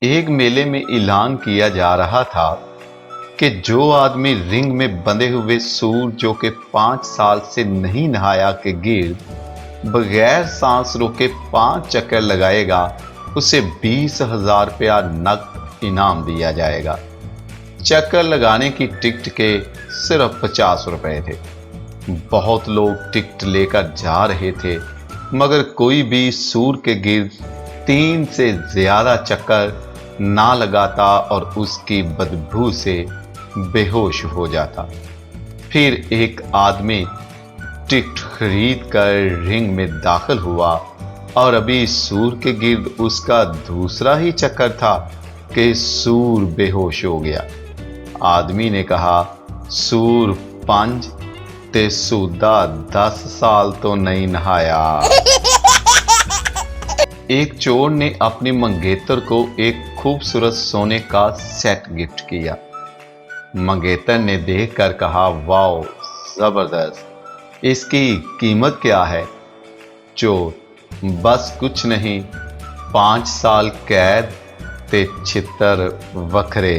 एक मेले में ऐलान किया जा रहा था कि जो आदमी रिंग में बंधे हुए सूर जो कि 5 साल से नहीं नहाया के गिर्द बगैर सांस रोके 5 चक्कर लगाएगा, उसे 20,000 रुपया नकद इनाम दिया जाएगा। चक्कर लगाने की टिकट के सिर्फ 50 रुपए थे। बहुत लोग टिकट लेकर जा रहे थे, मगर कोई भी सूर के गिर्द 3 से ज्यादा चक्कर ना लगाता और उसकी बदबू से बेहोश हो जाता। फिर एक आदमी टिकट खरीद कर रिंग में दाखिल हुआ और अभी सूर के गिर्द उसका दूसरा ही चक्कर था कि सूर बेहोश हो गया। आदमी ने कहा, सूर 5 ते सूदा 10 साल तो नहीं नहाया। एक चोर ने अपनी मंगेतर को एक खूबसूरत सोने का सेट गिफ्ट किया। मंगेतर ने देखकर कहा, वाओ जबरदस्त, इसकी कीमत क्या है? चोर, बस कुछ नहीं, 5 साल कैद ते छितर वखरे।